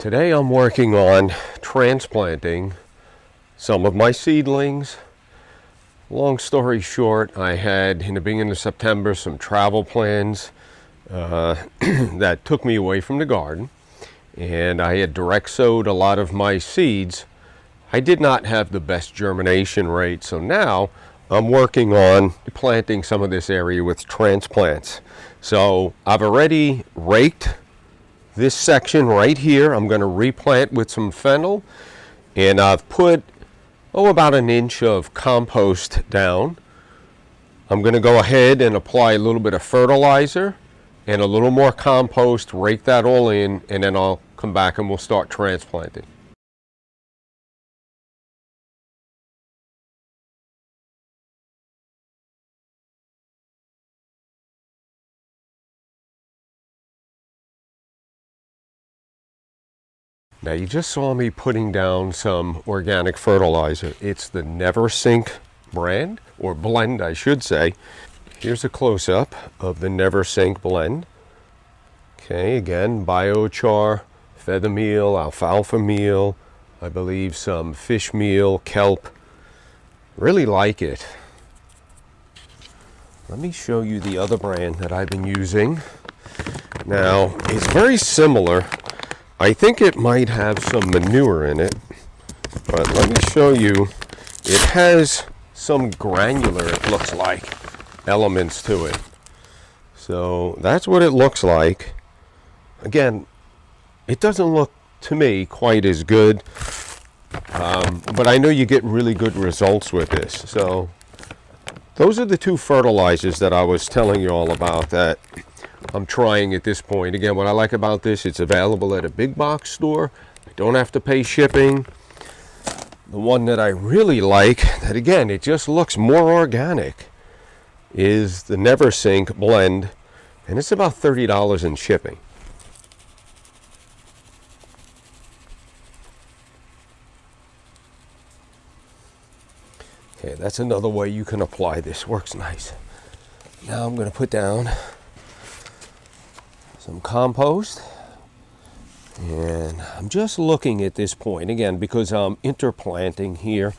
Today I'm working on transplanting some of my seedlings. Long story short, I had in the beginning of September some travel plans that took me away from the garden, and I had direct sowed a lot of my seeds. I did not have the best germination rate, so now I'm working on planting some of this area with transplants. So I've already raked this section right here. I'm going to replant with some fennel, and I've put about an inch of compost down. I'm going to go ahead and apply a little bit of fertilizer and a little more compost, rake that all in, and then I'll come back and we'll start transplanting. Now you just saw me putting down some organic fertilizer. It's the Never Sink brand, or blend I should say. Here's a close-up of the Never Sink blend. Okay, again, biochar, feather meal, alfalfa meal, I believe some fish meal, kelp. Really like it. Let me show you the other brand that I've been using. Now, it's very similar. I think it might have some manure in it, but let me show you. It has some granular, it looks like, elements to it. So that's what it looks like. Again, it doesn't look to me quite as good, but I know you get really good results with this. So those are the two fertilizers that I was telling you all about that I'm trying at this point. Again, what I like about this, it's available at a big box store. I don't have to pay shipping. The one that I really like, that again, it just looks more organic, is the Never Sink blend, and it's about $30 in shipping. Okay, that's another way you can apply this. Works nice. Now I'm going to put down some compost, and I'm just looking at this point again because I'm interplanting here.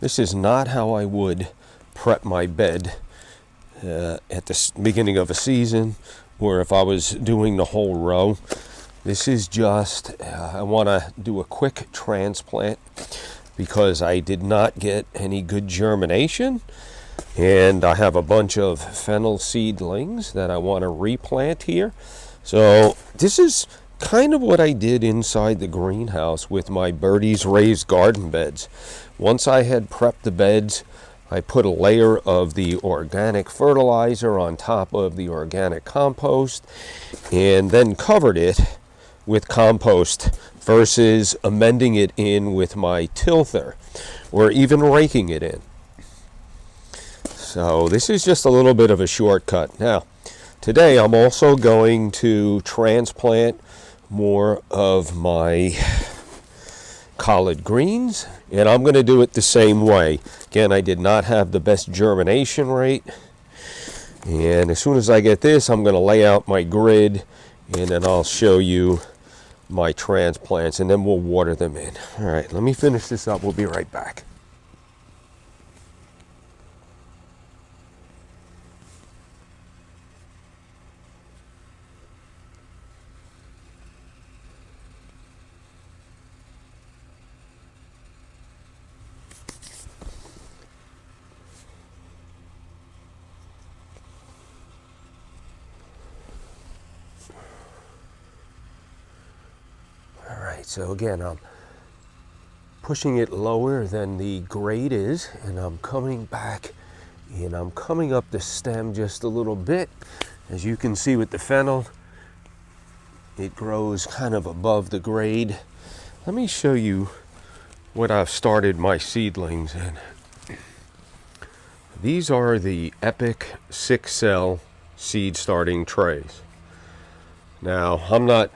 This is not how I would prep my bed at the beginning of a season, or if I was doing the whole row. This is just I want to do a quick transplant because I did not get any good germination, and I have a bunch of fennel seedlings that I want to replant here. So this is kind of what I did inside the greenhouse with my Birdie's raised garden beds. Once I had prepped the beds, I put a layer of the organic fertilizer on top of the organic compost and then covered it with compost versus amending it in with my tilther or even raking it in. So this is just a little bit of a shortcut. Now, today I'm also going to transplant more of my collard greens, and I'm going to do it the same way. Again, I did not have the best germination rate, and as soon as I get this, I'm going to lay out my grid, and then I'll show you my transplants, and then we'll water them in. All right, let me finish this up. We'll be right back. So again, I'm pushing it lower than the grade is, and I'm coming back and I'm coming up the stem just a little bit. As you can see with the fennel, it grows kind of above the grade. Let me show you what I've started my seedlings in. These are the Epic 6-cell seed starting trays. Now, I'm not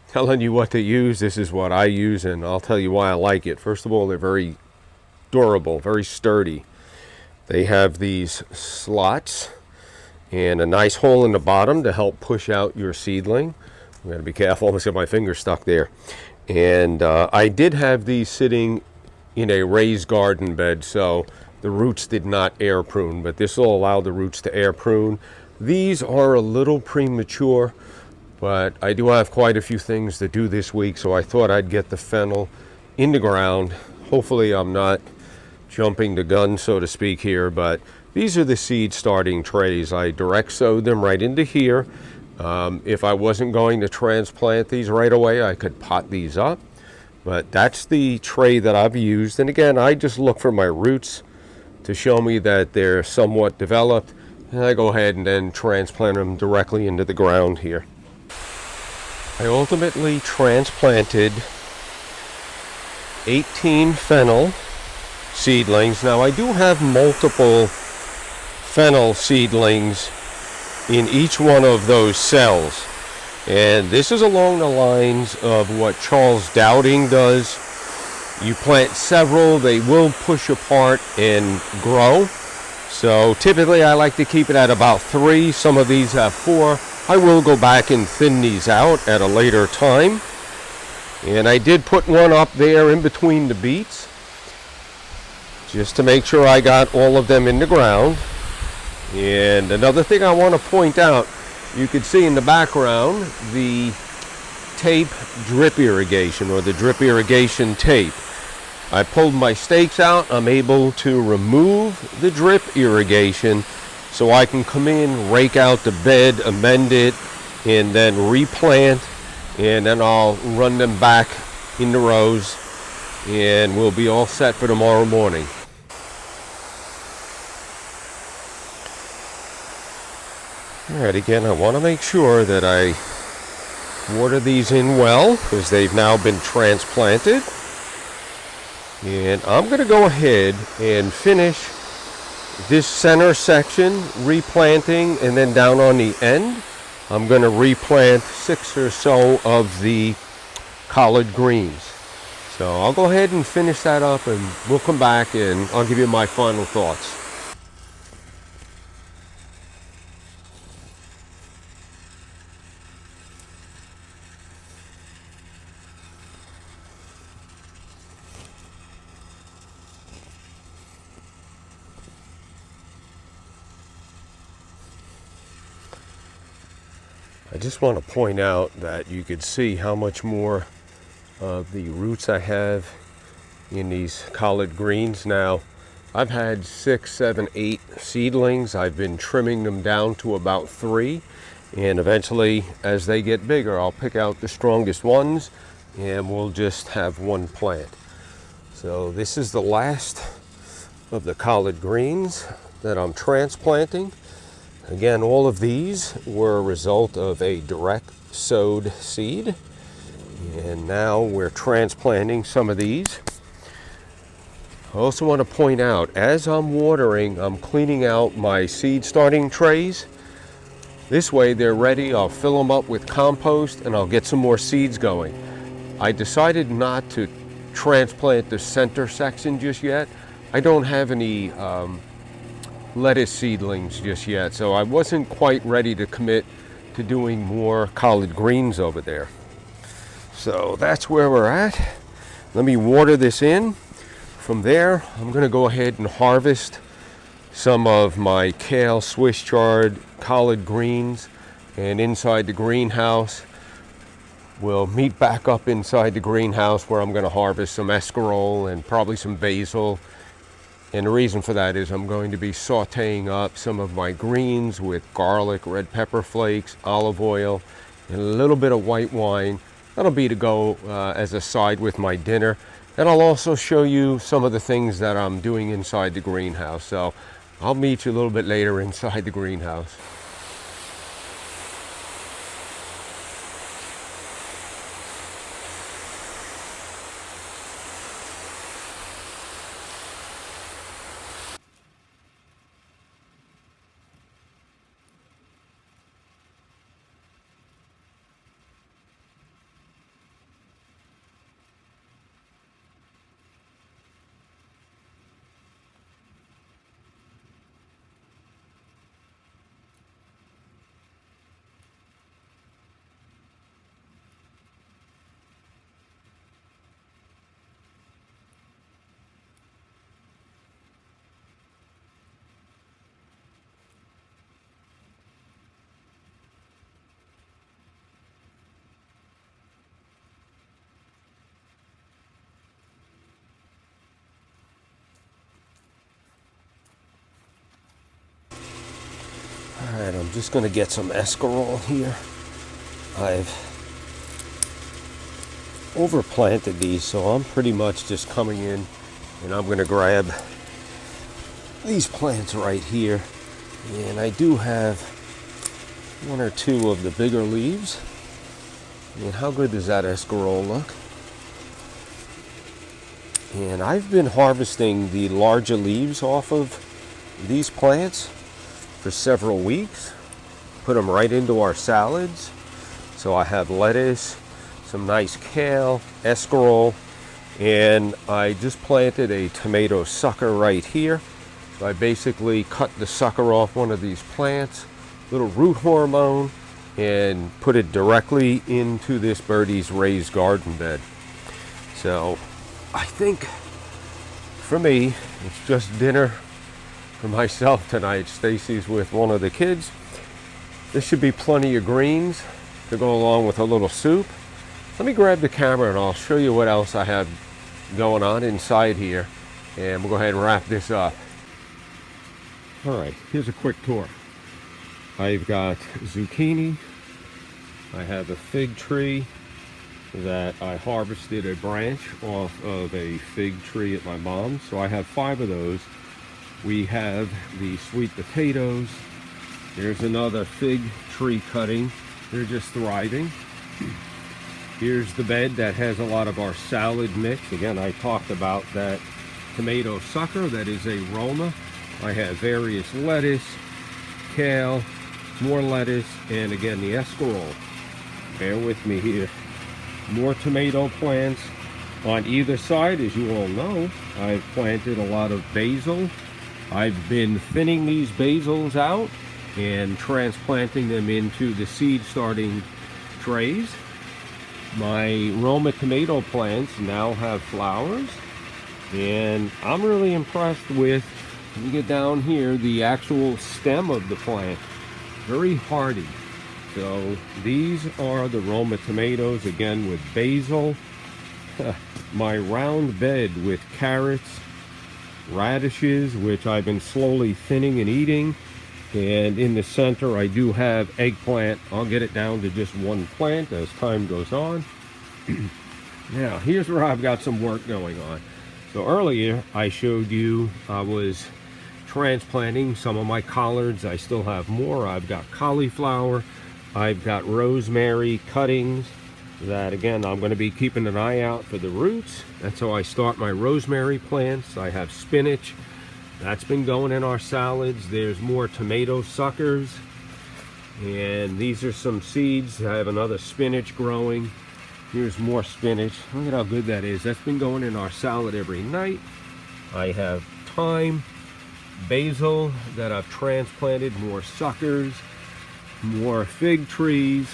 telling you what to use. This is what I use, and I'll tell you why I like it. First of all, they're very durable, very sturdy. They have these slots and a nice hole in the bottom to help push out your seedling. I'm going to be careful, I almost got my finger stuck there. And I did have these sitting in a raised garden bed, so the roots did not air prune, but this will allow the roots to air prune. These are a little premature, but I do have quite a few things to do this week, so I thought I'd get the fennel in the ground. Hopefully I'm not jumping the gun, so to speak, here, but these are the seed starting trays. I direct sowed them right into here. If I wasn't going to transplant these right away, I could pot these up, but that's the tray that I've used. And again, I just look for my roots to show me that they're somewhat developed, and I go ahead and then transplant them directly into the ground here. I ultimately transplanted 18 fennel seedlings. Now I do have multiple fennel seedlings in each one of those cells, and this is along the lines of what Charles Dowding does. You plant several, they will push apart and grow. So typically I like to keep it at about 3. Some of these have 4. I will go back and thin these out at a later time. And I did put one up there in between the beets, just to make sure I got all of them in the ground. And another thing I want to point out, you can see in the background the tape drip irrigation, or the drip irrigation tape. I pulled my stakes out. I'm able to remove the drip irrigation so I can come in, rake out the bed, amend it, and then replant, and then I'll run them back in the rows, and we'll be all set for tomorrow morning. Alright, again, I want to make sure that I water these in well, because they've now been transplanted. And I'm going to go ahead and finish this center section replanting, and then down on the end I'm going to replant 6 or so of the collard greens. So I'll go ahead and finish that up, and we'll come back and I'll give you my final thoughts. I just want to point out that you could see how much more of the roots I have in these collard greens. Now, I've had 6, 7, 8 seedlings. I've been trimming them down to about 3, and eventually, as they get bigger, I'll pick out the strongest ones and we'll just have one plant. So this is the last of the collard greens that I'm transplanting. Again, all of these were a result of a direct sowed seed, and now we're transplanting some of these. I also want to point out, as I'm watering, I'm cleaning out my seed starting trays. This way they're ready. I'll fill them up with compost and I'll get some more seeds going. I decided not to transplant the center section just yet. I don't have any lettuce seedlings just yet, so I wasn't quite ready to commit to doing more collard greens over there. So that's where we're at. Let me water this in. From there, I'm going to go ahead and harvest some of my kale, Swiss chard, collard greens, and inside the greenhouse, we'll meet back up inside the greenhouse where I'm going to harvest some escarole and probably some basil. And the reason for that is I'm going to be sauteing up some of my greens with garlic, red pepper flakes, olive oil, and a little bit of white wine. That'll be to go as a side with my dinner. And I'll also show you some of the things that I'm doing inside the greenhouse. So I'll meet you a little bit later inside the greenhouse. just going to get some Escarole here. I've overplanted these, so I'm pretty much just coming in and I'm going to grab these plants right here. And I do have one or two of the bigger leaves. And how good does that Escarole look? And I've been harvesting the larger leaves off of these plants for several weeks. Put them right into our salads. So I have lettuce, some nice kale, Escarole, and I just planted a tomato sucker right here. So I basically cut the sucker off one of these plants, little root hormone, and put it directly into this birdie's raised garden bed. So I think for me, it's just dinner for myself tonight. Stacy's with one of the kids. There should be plenty of greens to go along with a little soup. Let me grab the camera and I'll show you what else I have going on inside here, and we'll go ahead and wrap this up. All right, here's a quick tour. I've got zucchini. I have a fig tree that I harvested a branch off of a fig tree at my mom's. So I have 5 of those. We have the sweet potatoes. There's another fig tree cutting. They're just thriving. Here's the bed that has a lot of our salad mix. Again, I talked about that tomato sucker that is a Roma. I have various lettuce, kale, more lettuce, and again the Escarole. Bear with me here. More tomato plants on either side. As you all know, I've planted a lot of basil. I've been thinning these basils out and transplanting them into the seed starting trays. My Roma tomato plants now have flowers, and I'm really impressed with, when you get down here, the actual stem of the plant. Very hardy. So these are the Roma tomatoes, again with basil. My round bed with carrots, radishes, which I've been slowly thinning and eating. And in the center I do have eggplant. I'll get it down to just one plant as time goes on. Now here's where I've got some work going on. So earlier I showed you I was transplanting some of my collards. I still have more. I've got cauliflower. I've got rosemary cuttings that, again, I'm going to be keeping an eye out for the roots. That's how I start my rosemary plants. I have spinach. That's been going in our salads. There's more tomato suckers. And these are some seeds. I have another spinach growing. Here's more spinach. Look at how good that is. That's been going in our salad every night. I have thyme, basil that I've transplanted, more suckers, more fig trees.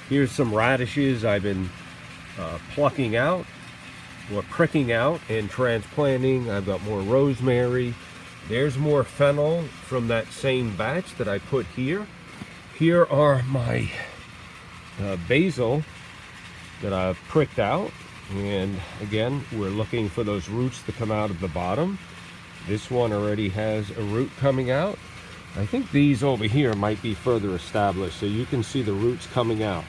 Here's some radishes I've been plucking out or pricking out and transplanting. I've got more rosemary. There's more fennel from that same batch that I put here. Here are my basil that I've pricked out, and again we're looking for those roots to come out of the bottom. This one already has a root coming out. I think these over here might be further established, so you can see the roots coming out.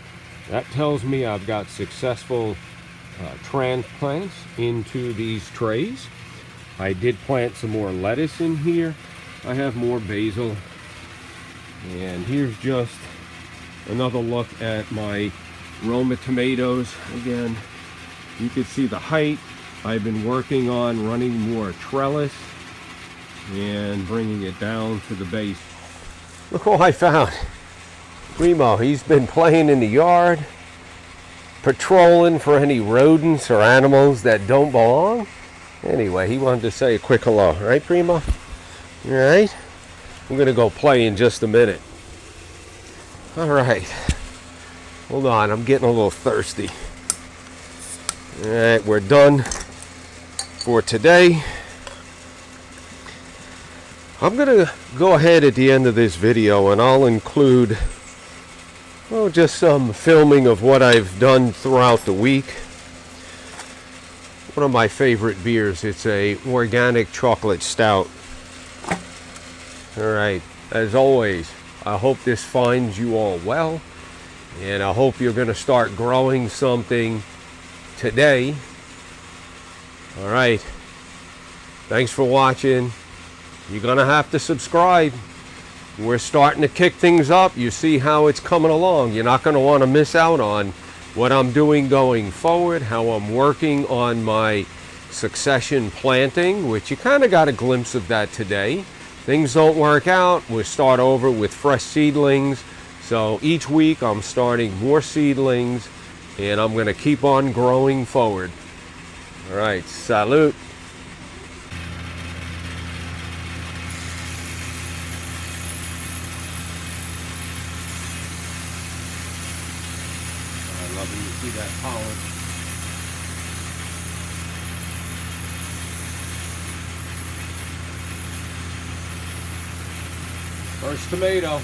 That tells me I've got successful transplants into these trays. I did plant some more lettuce in here. I have more basil. And here's just another look at my Roma tomatoes. Again, you can see the height. I've been working on running more trellis and bringing it down to the base. Look what I found. Primo, he's been playing in the yard, patrolling for any rodents or animals that don't belong. Anyway, he wanted to say a quick hello. Right, Primo? All right? We're going to go play in just a minute. All right. Hold on, I'm getting a little thirsty. All right, we're done for today. I'm going to go ahead at the end of this video and I'll include, well, just some filming of what I've done throughout the week. One of my favorite beers, it's a organic chocolate stout. All right, as always, I hope this finds you all well, and I hope you're going to start growing something today. All right. Thanks for watching. You're going to have to subscribe. We're starting to kick things up. You see how it's coming along. You're not going to want to miss out on what I'm doing going forward, how I'm working on my succession planting, which you kind of got a glimpse of that today. Things don't work out, we start over with fresh seedlings. So each week I'm starting more seedlings, and I'm going to keep on growing forward. All right, salute. I love when you see that pollen. First tomato.